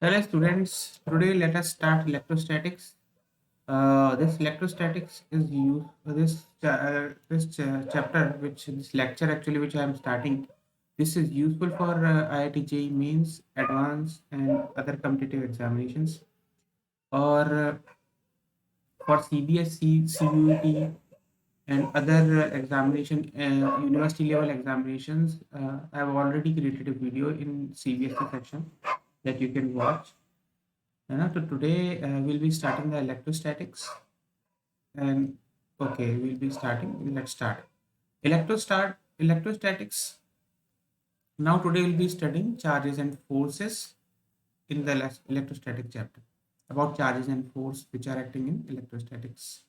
Hello students, today let us start electrostatics. This electrostatics is used this chapter, which this lecture actually which I am starting. This is useful for IIT JEE Mains, Advanced, and other competitive examinations, or for CBSE, CUET, and other examination, university level examinations. I have already created a video in CBSE section that you can watch. So today we'll be starting the electrostatics and okay, we'll be starting. Let's start. Electrostatics. Now today we'll be studying charges and forces in the electrostatic chapter about charges and force which are acting in electrostatics.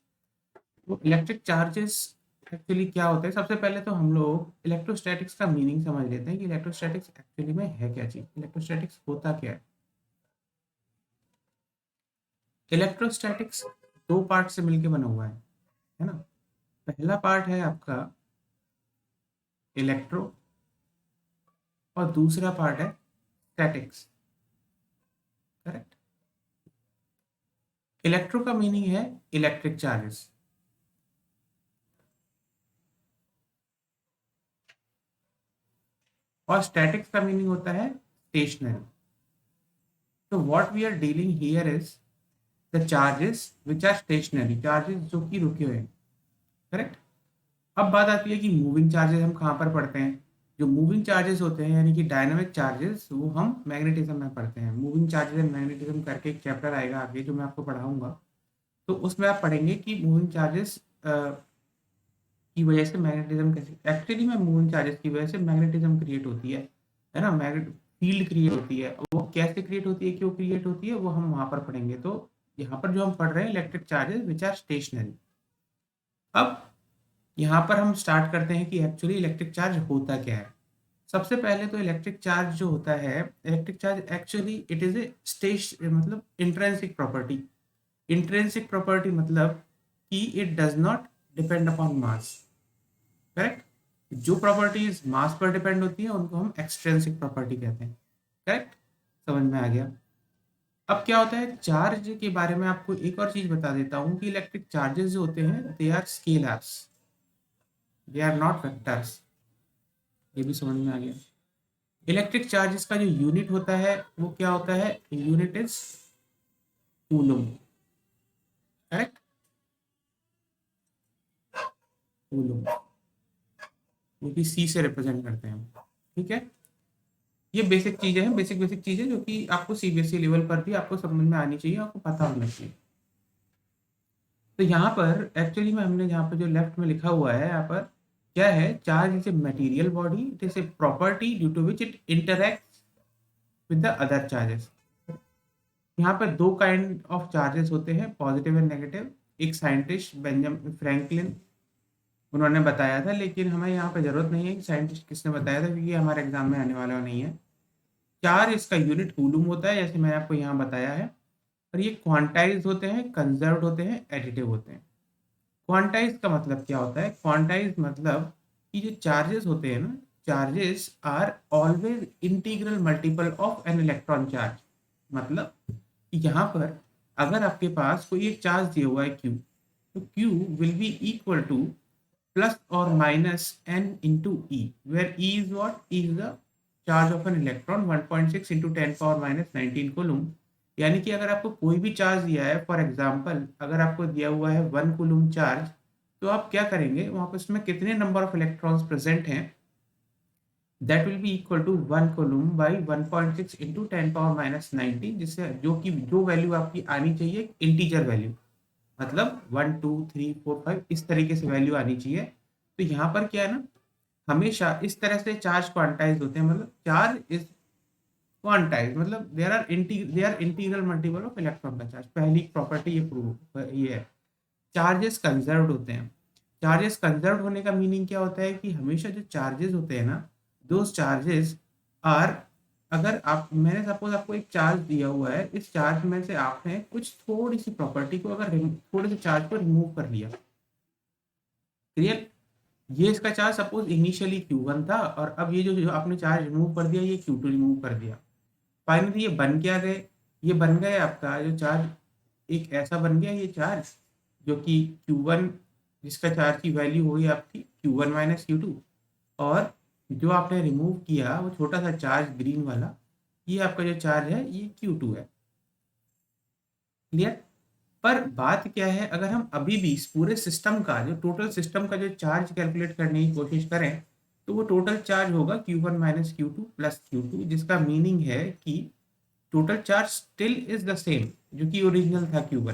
तो electric charges actually क्या होता है? सबसे पहले तो हम लोग electrostatics का मीनिंग समझ लेते हैं कि इलेक्ट्रोस्टैटिक्स एक्चुअली में है क्या चीज, इलेक्ट्रोस्टैटिक्स होता क्या है। इलेक्ट्रोस्टैटिक्स दो पार्ट से मिलकर बना हुआ है ना। पहला पार्ट है आपका इलेक्ट्रो और दूसरा पार्ट है स्टैटिक्स। करेक्ट। इलेक्ट्रो का मीनिंग है इलेक्ट्रिक चार्जेस और स्टैटिक्स का मीनिंग होता है स्टेशनरी। तो what we are dealing here is the charges which are stationary, charges जो कि रुके हुए हैं। करेक्ट। अब बात आती है कि मूविंग चार्जेस हम कहाँ पर पढ़ते हैं। जो मूविंग चार्जेस होते हैं यानी कि डायनामिक चार्जेस, वो हम मैग्नेटिज्म में पढ़ते हैं। मूविंग चार्जेस एंड मैग्नेटिज्म करके एक चैप्टर आएगा आगे जो मैं आपको पढ़ाऊंगा, तो उसमें आप पढ़ेंगे कि मूविंग चार्जेस की वजह से मैग्नेटिज्म कैसे, एक्चुअली में मूविंग चार्जेस की वजह से मैग्नेटिज्म क्रिएट होती है ना। मैग्नेट फील्ड क्रिएट होती है, वो कैसे क्रिएट होती है, क्यों क्रिएट होती है, वो हम वहां पर पढ़ेंगे। तो यहाँ पर जो हम पढ़ रहे हैं electric charges which are stationary. अब यहाँ पर हम स्टार्ट करते हैं कि एक्चुअली इलेक्ट्रिक चार्ज होता क्या है। सबसे पहले तो इलेक्ट्रिक चार्ज जो होता है, electric charge actually it is a स्टेश मतलब इंट्रिंसिक प्रॉपर्टी। इंट्रिंसिक प्रॉपर्टी मतलब कि it does not depend upon mass. Correct. जो प्रॉपर्टीज मास पर डिपेंड होती है उनको हम एक्सट्रिंसिक प्रॉपर्टी कहते हैं। करेक्ट। समझ में आ गया। अब क्या होता है चार्ज के बारे में आपको एक और चीज बता देता हूं कि इलेक्ट्रिक चार्जेस जो होते हैं they are scalars, they are not vectors. ये भी समझ में आ गया। इलेक्ट्रिक चार्जेस का जो यूनिट होता है वो क्या होता है, unit is coulomb. Correct. Coulomb, वो भी सी से रिप्रेजेंट करते हैं। ठीक है। ये बेसिक चीजें हैं, बेसिक चीजें जो कि आपको सीबीएसई लेवल पर भी आपको समझ में आनी चाहिए, आपको पता होना चाहिए। तो यहाँ पर एक्चुअली में हमने यहाँ पर जो लेफ्ट में लिखा हुआ है यहाँ पर क्या है, charge is a material body, it is a property due to which it interact with the other charges. यहाँ पर दो काइंड ऑफ चार्जेस होते हैं, पॉजिटिव एंड नेगेटिव। एक साइंटिस्ट बेंजामिन फ्रैंकलिन उन्होंने बताया था, लेकिन हमें यहाँ पे जरूरत नहीं है कि साइंटिस्ट किसने बताया था, क्योंकि हमारे एग्जाम में आने वाला नहीं है। चार्ज इसका यूनिट कूलम होता है जैसे मैंने आपको यहाँ बताया है, और ये क्वांटाइज होते हैं, कंजर्व्ड होते हैं, एडिटिव होते हैं। क्वांटाइज का मतलब क्या होता है, क्वांटाइज मतलब कि जो चार्जेस होते हैं ना, charges are always integral multiple of an electron charge. मतलब यहाँ पर अगर आपके पास कोई एक चार्ज दिया हुआ है Q, तो Q will be equal to plus or minus n into E, where E is what? E is the charge of an electron, 1.6 into 10 power minus 19 coulomb। यानी कि अगर आपको कोई भी चार्ज दिया है, फॉर एग्जांपल अगर आपको दिया हुआ है 1 कूलम चार्ज, तो आप क्या करेंगे, वहां पर उसमें कितने नंबर ऑफ इलेक्ट्रॉन्स प्रेजेंट हैं, that will be equal to 1 coulomb by 1.6 into 10 power minus 19, जिससे जो कि जो वैल्यू आपकी आनी चाहिए इंटीजर वैल्यू, मतलब 1 2 3 4 5 इस तरीके से वैल्यू आनी चाहिए। तो यहाँ पर क्या है ना, हमेशा इस तरह से चार्ज क्वांटाइज होते हैं, मतलब चार्ज इज क्वांटाइज मतलब they are integral multiple of electron का चार्ज। पहली प्रॉपर्टी ये प्रूव ये है। चार्जेस कंजर्व्ड होते हैं। चार्जेस कंजर्व्ड होने का मीनिंग क्या होता है कि हमेशा जो चार्जेस होते हैं ना, दोज चार्जेस आर, अगर आप, मैंने सपोज आपको एक चार्ज दिया हुआ है, इस चार्ज में से आपने कुछ थोड़ी सी प्रॉपर्टी को, अगर थोड़े से चार्ज को रिमूव कर लिया, क्लियर। ये इसका चार्ज सपोज इनिशियली Q1 था, और अब ये जो आपने चार्ज रिमूव कर दिया, ये Q2 रिमूव कर दिया, फाइनली ये बन क्या गए, ये बन गया आपका जो चार्ज, एक ऐसा बन गया ये चार्ज जो कि Q1, जिसका चार्ज की वैल्यू होगी आपकी Q1 माइनस Q2, और जो आपने रिमूव किया वो छोटा सा चार्ज ग्रीन वाला, ये आपका जो चार्ज है ये Q2 है। क्लियर? पर बात क्या है, अगर हम अभी भी इस पूरे सिस्टम का जो टोटल सिस्टम का जो चार्ज कैलकुलेट करने की कोशिश करें, तो वो टोटल चार्ज होगा Q1 minus Q2 plus Q2, जिसका मीनिंग है कि total charge still is the same जो कि ओरिजिनल था Q1।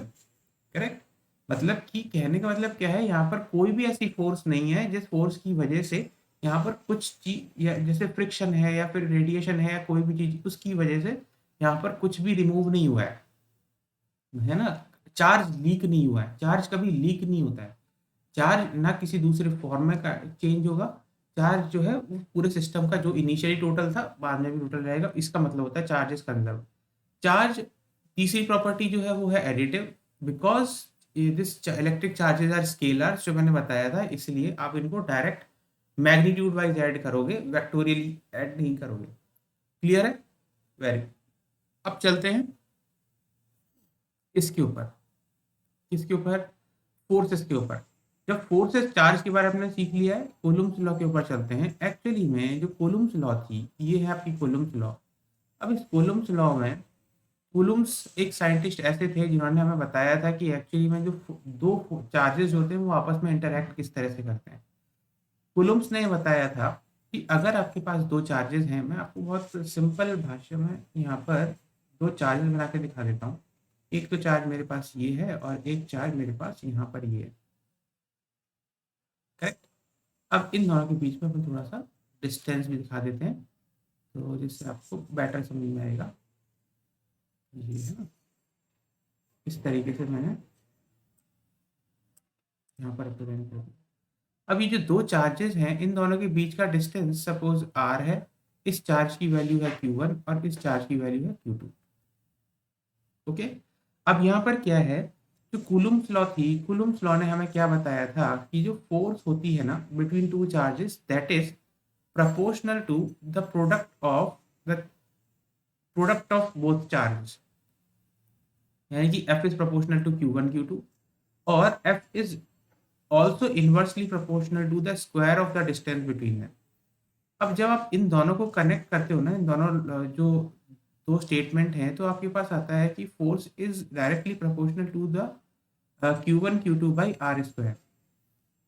करेक्ट? मतलब कि कहने का मतलब क्या है, यहाँ पर कोई भी ऐसी फोर्स नहीं है जिस फोर्स की वजह से यहाँ पर कुछ चीज, या जैसे फ्रिक्शन है या फिर रेडिएशन है या कोई भी चीज, उसकी वजह से यहाँ पर कुछ भी रिमूव नहीं हुआ है ना। चार्ज लीक नहीं हुआ है, चार्ज कभी लीक नहीं होता है। चार्ज ना किसी दूसरे फॉर्म में का चेंज होगा। चार्ज जो है वो पूरे सिस्टम का जो इनिशियली टोटल था बाद में भी टोटल रहेगा, इसका मतलब होता है चार्जेस कंजर्व। चार्ज, तीसरी प्रॉपर्टी जो है वो है additive, because this electric charges are scalar, जो मैंने बताया था, इसलिए आप इनको डायरेक्ट मैग्नीट्यूड वाइज ऐड करोगे, वेक्टोरियली ऐड नहीं करोगे। क्लियर है? वेरी। अब चलते हैं इसके ऊपर, किसके ऊपर? फोर्सेस के ऊपर। जब फोर्सेस चार्ज के बारे में हमने सीख लिया है, कूलम्ब्स लॉ के ऊपर चलते हैं। एक्चुअली में जो कूलम्ब्स लॉ थी, ये है आपकी कूलम्ब्स लॉ। अब इस कूलम्ब्स लॉ में, कूलम्ब्स एक साइंटिस्ट ऐसे थे जिन्होंने हमें बताया था कि एक्चुअली में जो दो चार्जेस होते हैं वो आपस में इंटरैक्ट किस तरह से करते हैं। कूलम्ब्स ने बताया था कि अगर आपके पास दो चार्जेस हैं, मैं आपको बहुत सिंपल भाषा में यहाँ पर दो चार्जेस बना के दिखा देता हूँ। एक तो चार्ज मेरे पास ये है और एक चार्ज मेरे पास यहाँ पर ये है। करेक्ट? अब इन दोनों के बीच में अपन थोड़ा सा डिस्टेंस भी दिखा देते हैं, तो जिससे आपको बेटर समझ में आएगा। ये है ना, इस तरीके से मैंने यहाँ पर रिप्रेजेंट कर दिया। अब ये जो दो चार्जेस हैं, इन दोनों के बीच का डिस्टेंस सपोज r है। इस चार्ज की वैल्यू है Q1 और इस चार्ज की वैल्यू है Q2। ओके? अब यहाँ पर क्या है, जो कूलम्ब्स लॉ थी, कूलम्ब्स लॉ ने हमें क्या बताया था कि जो फोर्स होती है ना between two charges, that is proportional to the product of both charges, यानी कि F is proportional to Q1 Q2 और F is also inversely proportional to the square of the distance between them। अब जब आप इन दोनों को connect करते हो ना, इन दोनों जो दो स्टेटमेंट हैं, तो आपके पास आता है कि force is directly proportional to the Q1 Q2 by R square.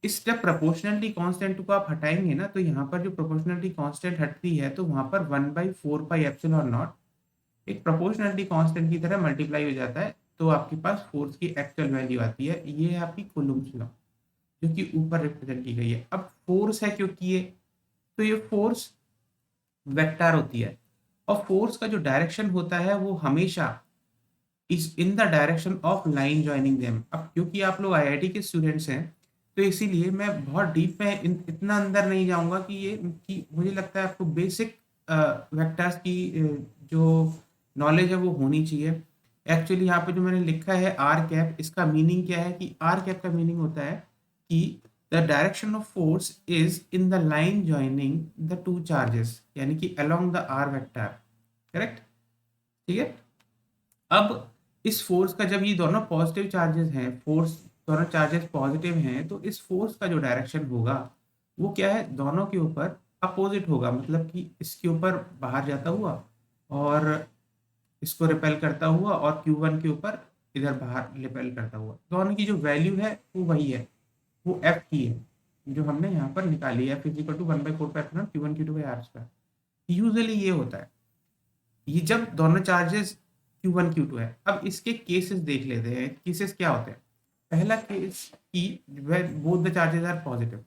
इस जब प्रोपोर्शनलिटी कांस्टेंट को आप हटाएंगे ना, तो यहाँ पर जो प्रोपोर्शनलिटी कांस्टेंट हटती है, तो वहां पर 1/4 पाई एप्सिलॉन नॉट एक प्रोपोर्शनलिटी कांस्टेंट की तरह मल्टीप्लाई हो जाता है, तो आपके पास फोर्स की एक्चुअल वैल्यू आती है। ये है आपकी कूलम्ब्स लॉ, जो कि ऊपर रिप्रेजेंट की गई है। अब फोर्स है क्योंकि ये, तो ये फोर्स वेक्टर होती है, और फोर्स का जो डायरेक्शन होता है वो हमेशा is in the direction of line joining them. अब क्योंकि आप लोग आईआईटी के स्टूडेंट्स हैं, तो इसीलिए मैं बहुत डीप में इतना अंदर नहीं जाऊंगा कि मुझे लगता है आपको बेसिक वेक्टर्स की जो नॉलेज है वो होनी चाहिए। एक्चुअली यहाँ पे जो मैंने लिखा है आर कैप, इसका मीनिंग क्या है कि आर कैप का मीनिंग होता है कि the direction of force is in the line joining the two charges, यानी कि along the R vector. Correct? ठीक है? अब इस फोर्स का, जब ये दोनों पॉजिटिव चार्जेस हैं, फोर्स दोनों चार्जेस पॉजिटिव हैं, तो इस फोर्स का जो डायरेक्शन होगा वो क्या है, दोनों के ऊपर अपोजिट होगा। मतलब कि इसके ऊपर बाहर जाता हुआ और इसको रिपेल करता हुआ, और Q1 के ऊपर इधर बाहर रिपेल करता हुआ। दोनों की जो वैल्यू है वो वही है, वो F की है, जो हमने यहाँ पर निकाली है। F equal to 1/4 Q1 Q2 by R square. Usually ये होता है, ये जब दोनों चार्जेस Q1 Q2 है। अब इसके केसेस देख लेते हैं, केसेस क्या होते हैं। पहला केस की both the charges are positive.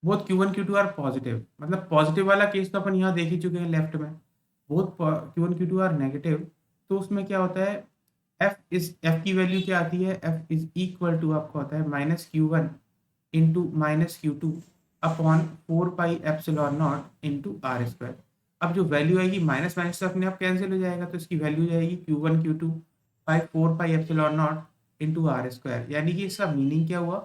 Both Q1 Q2 are positive, मतलब पॉजिटिव वाला केस तो अपन यहाँ देख ही चुके हैं लेफ्ट में। Both Q1 Q2 are negative, तो उसमें क्या होता है, F की वैल्यू क्या आती है, F इज इक्वल टू आपका होता है -Q1 into -Q2 upon 4 pi epsilon naught into R square. अब जो वैल्यू आएगी, माइनस माइनस तो अपने आप कैंसिल हो जाएगा, तो इसकी वैल्यू जाएगी Q1 Q2 by 4 pi epsilon naught into R square. यानी कि इसका मीनिंग क्या हुआ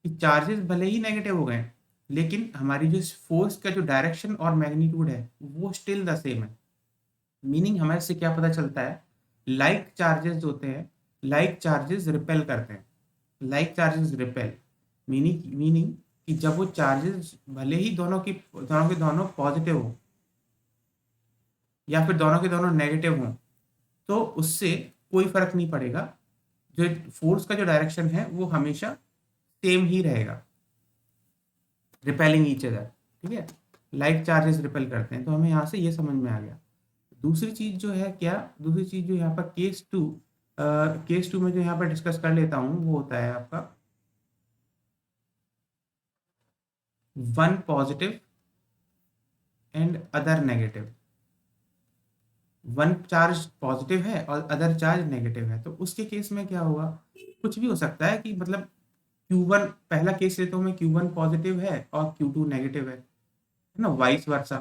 कि चार्जेस भले ही नेगेटिव हो गए, लेकिन हमारी जो फोर्स का जो डायरेक्शन और मैग्नीट्यूड है वो स्टिल द सेम है। मीनिंग हमें से क्या पता चलता है, लाइक चार्जेस होते हैं, लाइक चार्जेस रिपेल करते हैं, लाइक चार्जेस रिपेल। मीनिंग कि जब वो चार्जेस भले ही दोनों के दोनों पॉजिटिव हो या फिर दोनों के दोनों नेगेटिव हों, तो उससे कोई फर्क नहीं पड़ेगा, जो फोर्स का जो डायरेक्शन है वो हमेशा सेम ही रहेगा, रिपेलिंग ईच अदर। ठीक है, लाइक चार्जेस रिपेल करते हैं, तो हमें यहाँ से ये समझ में आ गया। दूसरी चीज जो है क्या, दूसरी चीज जो यहाँ पर केस टू में जो यहाँ पर डिस्कस कर लेता हूँ वो होता है आपका one positive and other negative. One charge positive है और अदर चार्ज नेगेटिव है, तो उसके केस में क्या होगा, कुछ भी हो सकता है कि मतलब Q1, पहला केस लेता हूँ मैं, Q1 पॉजिटिव है और Q2 नेगेटिव है ना, वाइस वर्सा।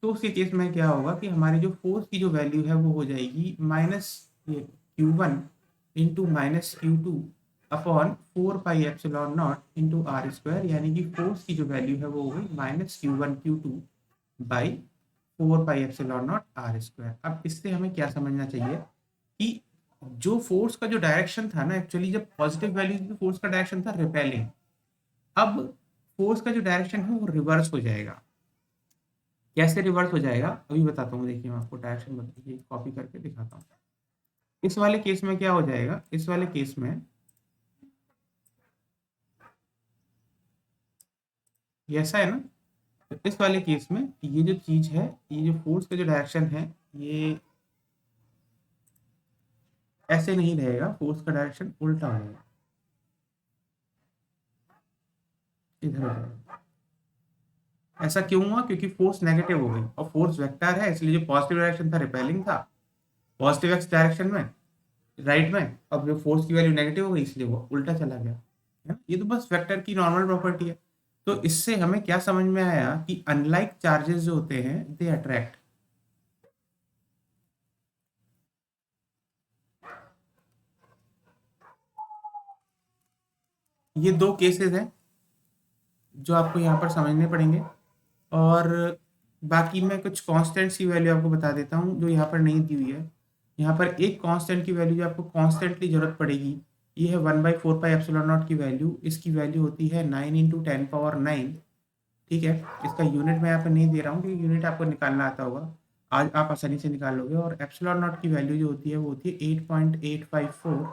तो उसके केस में क्या होगा कि हमारी जो फोर्स की जो वैल्यू है वो हो जाएगी minus Q1 into minus Q2 upon 4 pi epsilon naught into R square, यानी कि फोर्स की जो वैल्यू है वो हो गई minus Q1 Q2 by 4 pi epsilon naught R square. अब इससे हमें क्या समझना चाहिए कि जो फोर्स का जो डायरेक्शन था ना, एक्चुअली जब पॉजिटिव वैल्यू थी फोर्स का डायरेक्शन था रिपेलिंग। अब फोर्स का जो डायरेक्शन है वो रिवर्स हो जाएगा। कैसे रिवर्स हो जाएगा अभी बताता हूँ, देखिए मैं आपको डायरेक्शन बताइए, कॉपी करके दिखाता हूँ। इस वाले केस में क्या हो जाएगा, इस वाले केस में ये ऐसा है ना, तो इस वाले केस में ये जो चीज है, ये जो फोर्स का जो डायरेक्शन है ये ऐसे नहीं रहेगा, फोर्स का डायरेक्शन उल्टा हो जाएगा, इधर हो जाएगा। ऐसा क्यों हुआ, क्योंकि फोर्स नेगेटिव हो गई और फोर्स वेक्टर है, इसलिए जो पॉजिटिव डायरेक्शन था रिपेलिंग था, पॉजिटिव एक्स डायरेक्शन में राइट में, अब जो फोर्स की वैल्यू नेगेटिव हो गई इसलिए वो उल्टा चला गया है ना? ये तो बस वेक्टर की नॉर्मल प्रॉपर्टी है। तो इससे हमें क्या समझ में आया कि अनलाइक चार्जेस जो होते हैं दे अट्रैक्ट। ये दो केसेस हैं जो आपको यहाँ पर समझने पड़ेंगे, और बाकी मैं कुछ कांस्टेंट्स की वैल्यू आपको बता देता हूँ जो यहाँ पर नहीं दी हुई है। यहाँ पर एक कांस्टेंट की वैल्यू जो आपको कॉन्स्टेंटली जरूरत पड़ेगी, ये है 1/4 पाई एप्सिलॉन नॉट की वैल्यू। इसकी वैल्यू होती है 9 × 10⁹। ठीक है, इसका यूनिट मैं यहाँ पर नहीं दे रहा हूँ क्योंकि यूनिट आपको निकालना आता होगा, आज आप आसानी से निकाल लोगे। और एप्सिलॉन नॉट की वैल्यू जो होती है वो होती है 8.854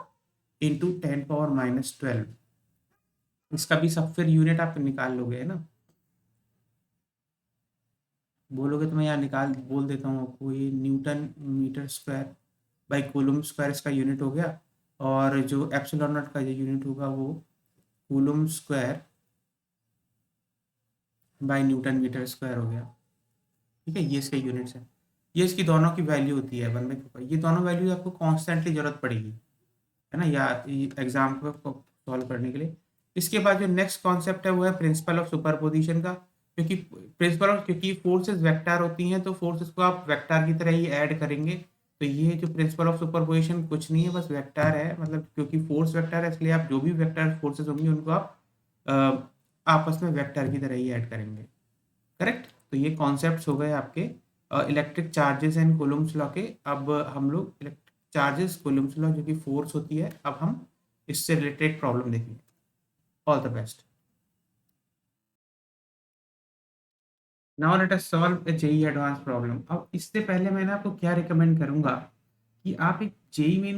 × 10⁻12। इसका भी सब फिर यूनिट आप निकाल लोगे, है ना। बोलोगे तो मैं यहाँ निकाल बोल देता हूँ आपको, ये newton metre square by coulomb square इसका यूनिट हो गया, और जो एप्सिलॉन नॉट का जो यूनिट होगा वो coulomb square by newton metre square हो गया। ठीक है, ये इसके यूनिट्स है, ये इसकी दोनों की वैल्यू होती है 1/4। ये दोनों वैल्यू आपको कॉन्स्टेंटली जरूरत पड़ेगी, है ना, या एग्जाम को सॉल्व करने के लिए। इसके बाद जो नेक्स्ट कॉन्सेप्ट है वो है प्रिंसिपल ऑफ सुपरपोजिशन का, क्योंकि फोर्सेस वेक्टर होती हैं तो फोर्सेस को आप वेक्टर की तरह ही ऐड करेंगे। तो ये जो प्रिंसिपल ऑफ सुपरपोजिशन कुछ नहीं है, बस वेक्टर है, मतलब क्योंकि फोर्स वेक्टर है इसलिए आप जो भी वेक्टर फोर्सेस होंगी उनको आप आपस में वेक्टर की तरह ही ऐड करेंगे। करेक्ट, तो ये कॉन्सेप्ट्स हो गए आपके electric charges and Coulomb's law के। अब हम लोग इलेक्ट्रिक चार्जेस कूलम्ब्स लॉ जो कि फोर्स होती है, अब हम इससे रिलेटेड प्रॉब्लम देखेंगे। All the best. Now let us solve a JEE advance problem. अब इससे पहले मैं आपको क्या रिकमेंड करूंगा कि आप एक जेई मेन,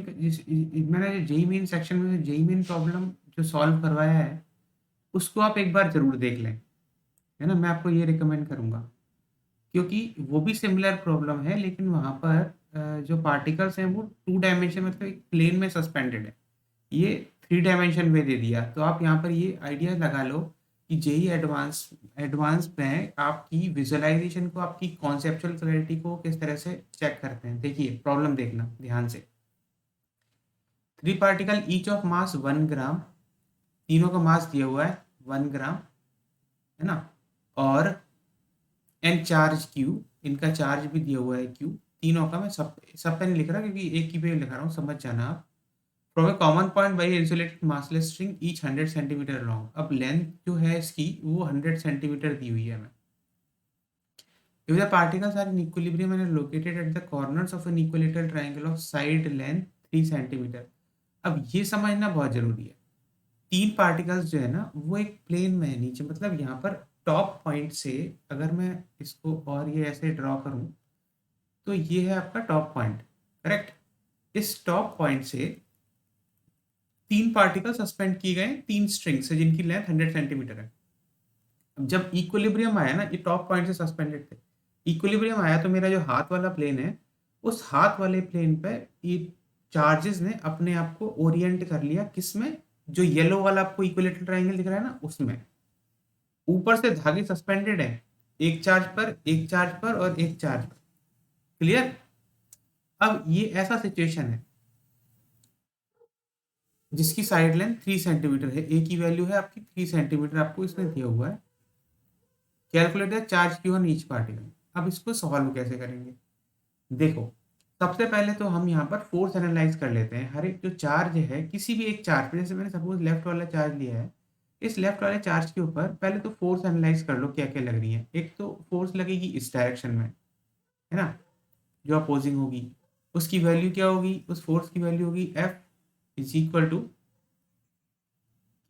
मैंने जेई मेन सेक्शन में जेई मेन प्रॉब्लम जो सॉल्व करवाया है उसको आप एक बार जरूर देख लें, है ना, मैं आपको ये रिकमेंड करूंगा, क्योंकि वो भी सिमिलर प्रॉब्लम है लेकिन वहाँ पर जो पार्टिकल्स हैं वो 2 डायमेंशन, मतलब एक प्लेन में सस्पेंडेड है, ये 3 डायमेंशन में दे दिया। तो आप यहाँ पर ये आइडिया लगा लो कि जेई एडवांस एडवांस में आपकी विजुअलाइजेशन को, आपकी कॉन्सेप्चुअल क्लैरिटी को किस तरह से चेक करते हैं। देखिए प्रॉब्लम देखना ध्यान से। 3 पार्टिकल ईच ऑफ मास 1 ग्राम, तीनों का मास दिया हुआ है 1 ग्राम, है ना, और एन चार्ज क्यू, इनका चार्ज भी दिया हुआ है क्यू, तीनों का। मैं सब पे नहीं लिख रहा क्योंकि एक ही पे लिख रहा हूँ, समझ जाना आप। From A common point by insulated massless string each 100 centimetre long. अब लेंथ जो है इसकी वो 100 सेंटीमीटर दी हुई है हमें। If the particles are in equilibrium and are located at the corners of an equilateral triangle of side length 3 centimetre. अब ये समझना बहुत जरूरी है। तीन पार्टिकल्स जो है ना वो एक प्लेन में है नीचे, मतलब यहाँ पर टॉप पॉइंट से अगर मैं इसको और ये ऐसे ड्रॉ करूं तो ये है आपका टॉप पॉइंट, करेक्ट। इस टॉप पॉइंट से तीन पार्टिकल सस्पेंड किए गए तीन स्ट्रिंग से जिनकी लेंथ 100 सेंटीमीटर है। अब जब इक्विलिब्रियम आया ना, ये टॉप पॉइंट से सस्पेंडेड थे, इक्विलिब्रियम आया तो मेरा जो हाथ वाला प्लेन है उस हाथ वाले प्लेन पे ये चार्जेस ने अपने आप को ओरिएंट कर लिया, किसमें, जो येलो वाला आपको इक्विलेटरल ट्रायंगल दिख रहा है ना उसमें। ऊपर से धागे सस्पेंडेड है, एक चार्ज पर, एक चार्ज पर और एक चार्ज पर। क्लियर। अब ये ऐसा सिचुएशन है जिसकी साइड लेंथ 3 सेंटीमीटर है, ए की वैल्यू है आपकी 3 सेंटीमीटर, आपको इसमें दिया हुआ है। Calculate the charge Q on each particle. अब इसको सॉल्व कैसे करेंगे, देखो सबसे पहले तो हम यहाँ पर फोर्स एनालाइज कर लेते हैं। हर एक जो चार्ज है किसी भी एक चार्ज पे, जैसे मैंने सपोज लेफ्ट वाला चार्ज लिया है, इस लेफ्ट वाले चार्ज के ऊपर पहले तो फोर्स एनालाइज कर लो क्या क्या लग रही है। एक तो फोर्स लगेगी इस डायरेक्शन में, है ना, जो अपोजिंग होगी, उसकी वैल्यू क्या होगी, उस फोर्स की वैल्यू होगी एफ इज इक्वल टू,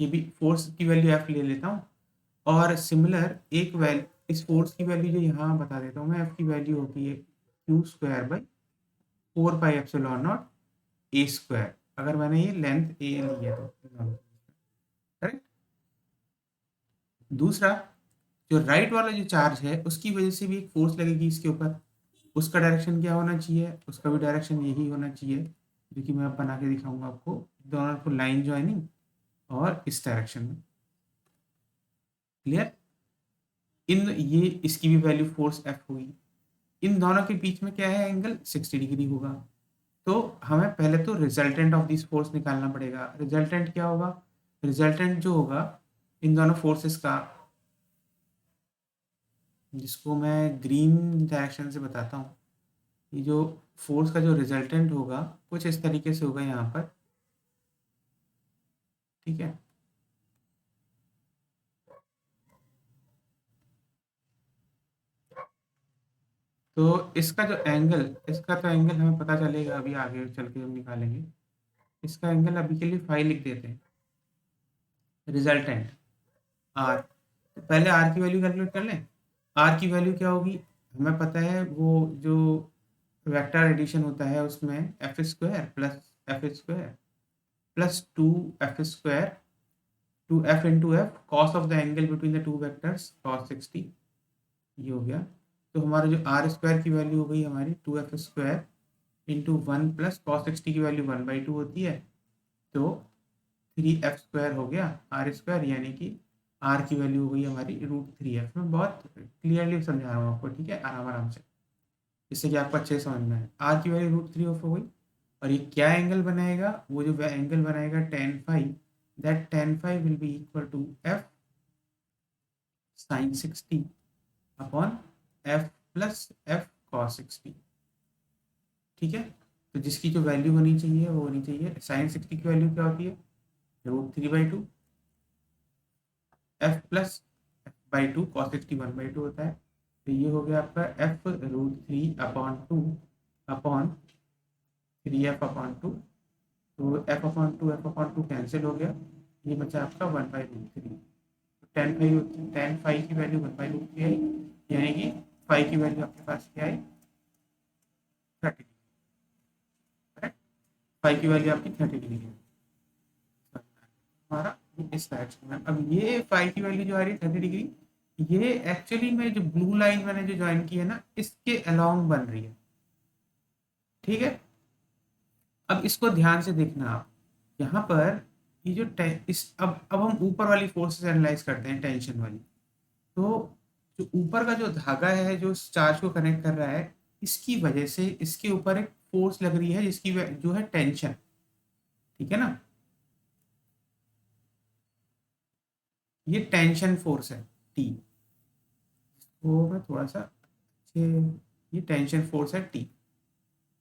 ये भी फोर्स की वैल्यू एफ ले लेता हूँ, और सिमिलर एक वैल्यू इस फोर्स की वैल्यू जो यहाँ बता देता हूँ मैं, एफ की वैल्यू होती है Q square by 4 pi epsilon not a square, अगर मैंने ये लेंथ ए ली है तो, करेक्ट। दूसरा, जो राइट वाला जो चार्ज है उसकी वजह से भी एक फोर्स लगेगी इसके ऊपर, उसका डायरेक्शन क्या होना चाहिए, उसका भी डायरेक्शन यही होना चाहिए, जो कि मैं अब बना के दिखाऊंगा आपको, दोनों को लाइन ज्वाइनिंग और इस डायरेक्शन में। क्लियर। इन ये इसकी भी वैल्यू फोर्स एफ होगी, इन दोनों के बीच में क्या है एंगल 60 डिग्री होगा। तो हमें पहले तो रिजल्टेंट ऑफ दिस फोर्स निकालना पड़ेगा। रिजल्टेंट क्या होगा, रिजल्टेंट जो होगा इन दोनों फोर्सेस का, जिसको मैं ग्रीन डायरेक्शन से बताता हूँ, ये जो फोर्स का जो रिजल्टेंट होगा कुछ इस तरीके से होगा यहाँ पर, ठीक है। तो इसका जो एंगल, इसका तो एंगल हमें पता चलेगा अभी आगे चल के हम निकालेंगे। इसका एंगल अभी के लिए फाई लिख देते हैं, रिजल्टेंट आर। तो पहले आर की वैल्यू कैलकुलेट कर लें। आर की वैल्यू क्या होगी, हमें पता है वो जो वेक्टर एडिशन होता है उसमें F square plus 2 F square two F into F cos of the angle between the two vectors cos 60, ये हो गया। तो हमारा जो आर स्क्वायर की वैल्यू हो गई हमारी 2 F square into 1 plus cos 60 की वैल्यू 1/2 होती है, तो 3 एफ स्क्वायर हो गया आर स्क्वायर, यानी कि आर की वैल्यू हो गई हमारी √3 एफ। मैं बहुत क्लियरली समझा रहा हूँ आपको, ठीक है, आराम आराम से, जिससे कि आपको अच्छे से समझ में आए। आर की वैल्यू √3 हो गई, और ये क्या एंगल बनाएगा, वो जो एंगल बनाएगा tan phi, that tan phi will be equal to F sine 60 upon F plus F cos 60, ठीक है। तो जिसकी जो वैल्यू होनी चाहिए वो होनी चाहिए, साइन 60 की वैल्यू क्या होती है, √3/2 एफ प्लस एफ/2 कॉस 60 1/2 होता है। तो ये हो गया आपका एफ √3/2 अपॉन 3f/2, तो f/2 कैंसिल हो गया, ये बचा आपका 1/√3। tan फाई की वैल्यू 1/√3 आई, यानी कि फाई की वैल्यू आपके पास क्या आई, 30 डिग्री, करेक्ट। फाई की वैल्यू आपकी 30 डिग्री है हमारा इस डायरेक्शन में। अब ये फाई की वैल्यू जो आ रही है 30 डिग्री, ये एक्चुअली में जो ब्लू लाइन मैंने जो ज्वाइन की है ना इसके अलोंग बन रही है, ठीक है। अब इसको ध्यान से देखना आप, यहाँ पर ये जो इस अब हम ऊपर वाली फोर्सेस एनालाइज करते हैं, टेंशन वाली। तो जो ऊपर का जो धागा है जो इस चार्ज को कनेक्ट कर रहा है, इसकी वजह से इसके ऊपर एक फोर्स लग रही है जिसकी जो है टेंशन, ठीक है ना, ये टेंशन फोर्स है टी। वो मैं थोड़ा सा अच्छे, ये टेंशन फोर्स है टी,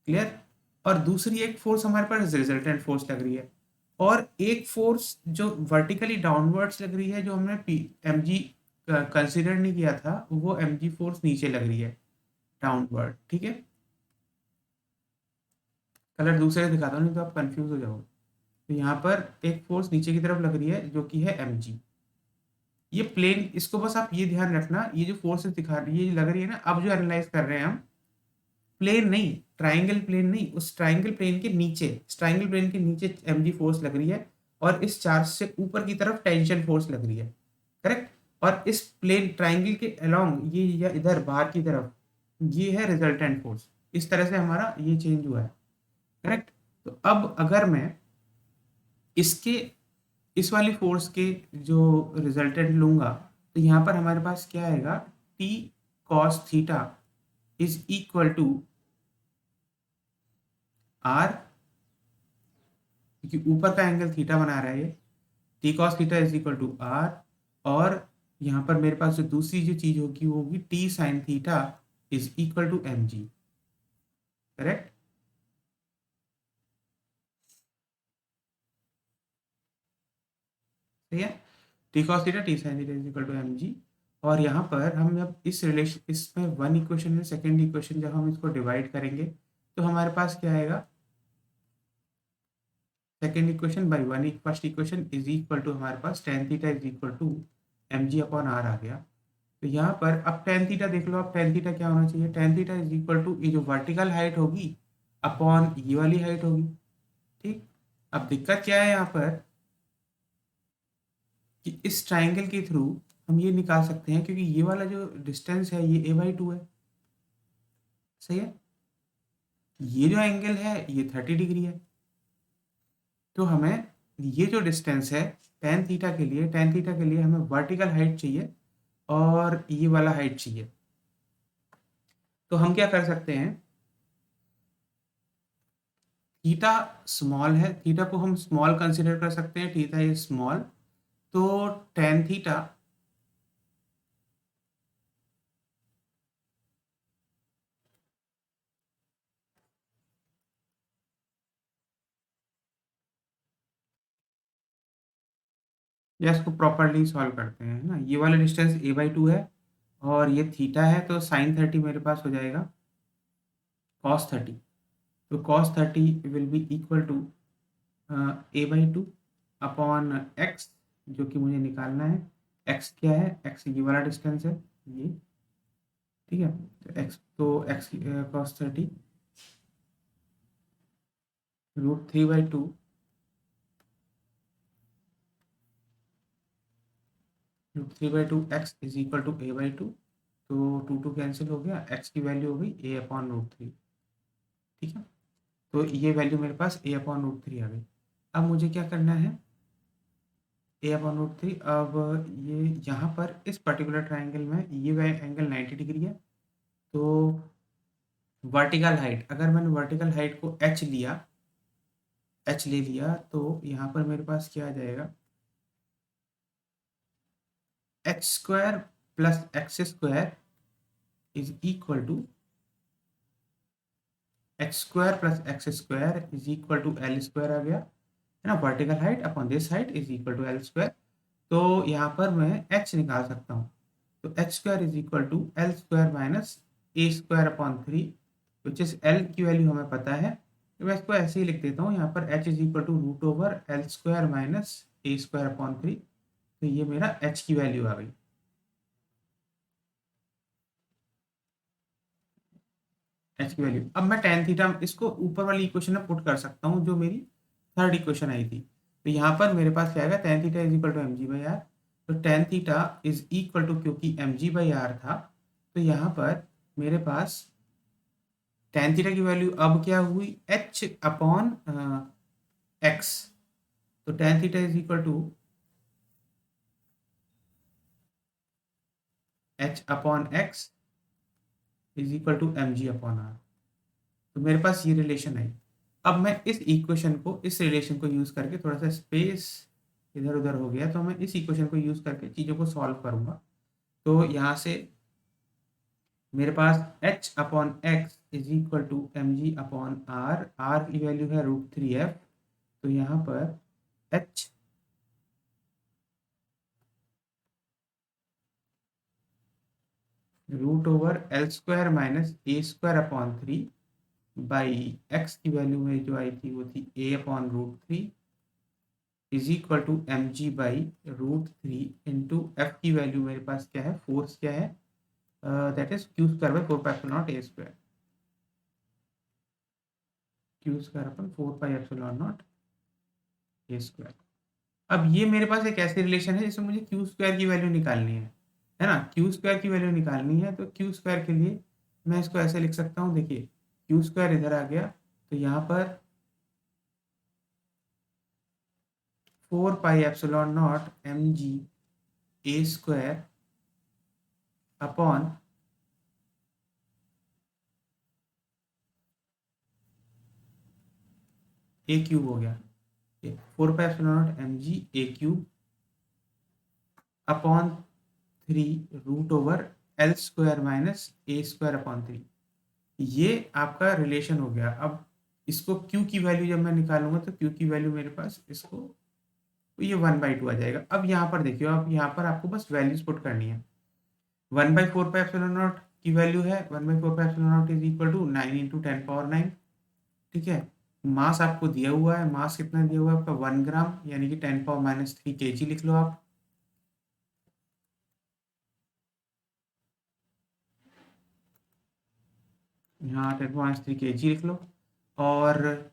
क्लियर। और दूसरी एक फोर्स हमारे पास रिजल्टेंट फोर्स लग रही है, और एक फोर्स जो वर्टिकली डाउनवर्ड्स लग रही है, जो हमने एम जी कंसिडर नहीं किया था, वो एम जी फोर्स नीचे लग रही है डाउनवर्ड। ठीक है, कलर दूसरे दिखाता हूँ नहीं तो आप कंफ्यूज हो जाओगे। तो यहाँ पर एक फोर्स नीचे की तरफ लग रही है जो कि है एम जी। ये प्लेन, इसको बस आप ये ध्यान रखना, ये जो फोर्सेस दिखा रही है, ये लग रही है ना, अब जो एनालाइज कर रहे हैं हम, प्लेन नहीं, ट्राइंगल प्लेन नहीं, उस ट्राइंगल प्लेन के नीचे, ट्राइंगल प्लेन के नीचे एमजी फोर्स लग रही है, और इस चार्ज से ऊपर की तरफ टेंशन फोर्स लग रही है। करेक्ट। और इस प्लेन ट्राइंगल के अलोंग ये, या इधर बाहर की तरफ, ये है रिजल्टेंट फोर्स। इस तरह से हमारा ये चेंज हुआ है। करेक्ट। तो अब अगर मैं इसके, इस वाली फोर्स के जो रिजल्टेंट लूंगा, तो यहाँ पर हमारे पास क्या आएगा, T cos theta is equal to R, क्योंकि ऊपर का एंगल थीटा बना रहा है ये, T cos theta is equal to R, और यहाँ पर मेरे पास जो दूसरी जो चीज होगी वो होगी T sine theta is equal to M G. Correct. ठीक है, T cos theta T sine theta is equal to M G. और यहाँ पर हम जब इस रिलेशन, इसमें वन इक्वेशन है, सेकेंड इक्वेशन जब हम इसको डिवाइड करेंगे, तो हमारे पास क्या आएगा, second equation by one, first equation is equal to हमारे पास tan theta is equal to M G upon R आ गया। तो यहाँ पर अब टेन थीटा देख लो, अब टेन थीटा क्या होना चाहिए, tan theta is equal to ये जो वर्टिकल हाइट होगी अपॉन ये वाली हाइट होगी। ठीक। अब दिक्कत क्या है यहाँ पर, कि इस ट्राइंगल के थ्रू हम ये निकाल सकते हैं, क्योंकि ये वाला जो डिस्टेंस है ये a/2 है। सही है, ये जो एंगल है ये 30 डिग्री है। तो हमें ये जो डिस्टेंस है टेन थीटा के लिए, टेन थीटा के लिए हमें वर्टिकल हाइट चाहिए और ये वाला हाइट चाहिए। तो हम क्या कर सकते हैं, थीटा स्मॉल है, थीटा को हम स्मॉल कंसीडर कर सकते हैं, थीटा इज स्मॉल, तो टेन थीटा या इसको प्रॉपरली सॉल्व करते हैं ना, ये वाला डिस्टेंस a/2 है और ये थीटा है, तो साइन 30 मेरे पास हो जाएगा कॉस 30। तो cos 30 will be equal to a/2 upon X, जो कि मुझे निकालना है। एक्स क्या है, एक्स ये वाला डिस्टेंस है ये। ठीक है, तो एक्स, तो X cos 30 √3/2, √3/2 X is equal to a/2। तो टू टू कैंसिल हो गया, एक्स की वैल्यू हो गई a/√3। ठीक है, तो ये वैल्यू मेरे पास a/√3 आ गई। अब मुझे क्या करना है, a/√3, अब ये यहाँ पर इस पर्टिकुलर ट्राइंगल में ये एंगल 90 डिग्री है। तो वर्टिकल हाइट, अगर मैंने वर्टिकल हाइट को h लिया, h ले लिया, तो यहाँ पर मेरे पास क्या आ जाएगा, h² plus x² is equal to x² plus x² is equal to L² आ गया, है ना। Vertical height upon this height is equal to L²। तो यहाँ पर मैं h निकाल सकता हूँ, तो h² is equal to L² minus a² upon 3, which is L की वैल्यू हमें पता है, तो मैं इसको ऐसे ही लिख देता हूँ यहाँ पर, h is equal to √L² minus a² upon 3। तो ये मेरा h की वैल्यू आ गई, h की वैल्यू। अब मैं टेन थीटा इसको ऊपर वाली इक्वेशन में पुट कर सकता हूँ, जो मेरी थर्ड इक्वेशन आई थी। तो यहाँ पर मेरे पास क्या आएगा, tan theta is equal to mg/r। तो tan theta is equal to, क्योंकि mg/r था, तो यहाँ पर मेरे पास टेन थीटा की वैल्यू अब क्या हुई, h अपॉन x। तो tan theta is equal to h upon x is equal to mg/r। तो मेरे पास ये रिलेशन आई। अब मैं इस इक्वेशन को, इस रिलेशन को यूज करके, थोड़ा सा स्पेस इधर उधर हो गया, तो मैं इस इक्वेशन को यूज करके चीज़ों को सॉल्व करूंगा। तो यहाँ से मेरे पास h upon x is equal to M G upon R, R की वैल्यू है √3f, तो यहाँ पर h √L² minus A² upon 3 by x की वैल्यू में जो आई थी वो थी A/√3 is equal to M G by √3 into F की वैल्यू मेरे पास क्या है, फोर्स क्या है, that is Q² by 4πε0 A², Q² upon 4πε0 A²। अब ये मेरे पास एक ऐसी रिलेशन है जिसमें मुझे Q² की वैल्यू निकालनी है ना, Q² की वैल्यू निकालनी है, तो Q² के लिए मैं इसको ऐसे लिख सकता हूँ, देखिए Q² इधर आ गया, तो यहाँ पर 4πε0 mg A² अपॉन A³ हो गया, 4πε0 mg A³ upon 3 √L² minus A²/3, ये आपका रिलेशन हो गया। अब इसको Q की वैल्यू जब मैं निकालूंगा तो Q की वैल्यू मेरे पास इसको, तो ये 1/2 आ जाएगा। अब यहाँ पर देखिए, अब यहाँ पर आपको बस वैल्यूज पुट करनी है। 1/4πε0 की वैल्यू है, 1/4πε0 इज इक्वल टू 9 इंटू 10⁻9, ठीक है। मास आपको दिया हुआ है, मास कितना दिया हुआ है आपका 1 ग्राम, यानी कि 10⁻³ kg लिख लो आप। यहाँ 10⁻³ kg लिख लो। और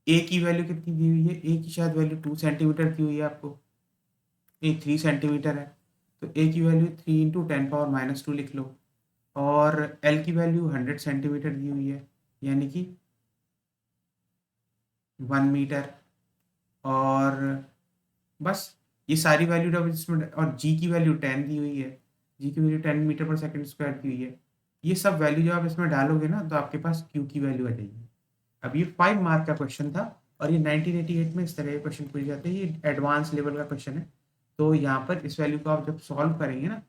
ए की वैल्यू कितनी दी हुई है, ए की शायद वैल्यू 2 सेंटीमीटर दी हुई है आपको, ये 3 सेंटीमीटर है, तो ए की वैल्यू 3 इंटू 10⁻² लिख लो। और एल की वैल्यू 100 सेंटीमीटर दी हुई है, यानी कि 1 मीटर। और बस ये सारी वैल्यू जब इसमें, और जी की वैल्यू 10 दी हुई है, जी की वैल्यू 10 मीटर पर सेकंड स्क्वायर दी हुई है। ये सब वैल्यू जब आप इसमें डालोगे ना तो आपके पास क्यू की वैल्यू आ जाएगी। अब ये 5 मार्क का क्वेश्चन था, और ये 1988 में इस तरह के क्वेश्चन पूछे जाते हैं, ये एडवांस लेवल का क्वेश्चन है। तो यहाँ पर इस वैल्यू को आप जब सॉल्व करेंगे ना,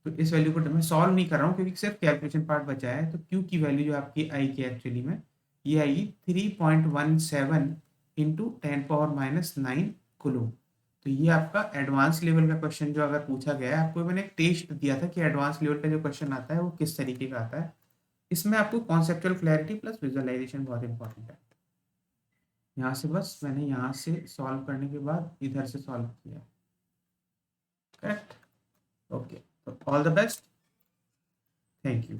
तो इस वैल्यू को मैं सॉल्व नहीं कर रहा हूँ क्योंकि सिर्फ कैलकुलेशन पार्ट बचा है। तो क्यू की वैल्यू जो आपकी आएगी एक्चुअली में, ये आएगी 3.17 इंटू 10⁻⁹ कूलम। तो ये आपका एडवांस लेवल का क्वेश्चन जो अगर पूछा गया है, आपको मैंने एक टेस्ट दिया था कि एडवांस लेवल का जो क्वेश्चन आता है वो किस तरीके का आता है। इसमें आपको कॉन्सेप्चुअल क्लैरिटी प्लस विजुअलाइजेशन बहुत इंपॉर्टेंट है। यहाँ से बस मैंने यहाँ से सॉल्व करने के बाद इधर से सॉल्व किया, करेक्ट। ओके, तो all the best, thank you.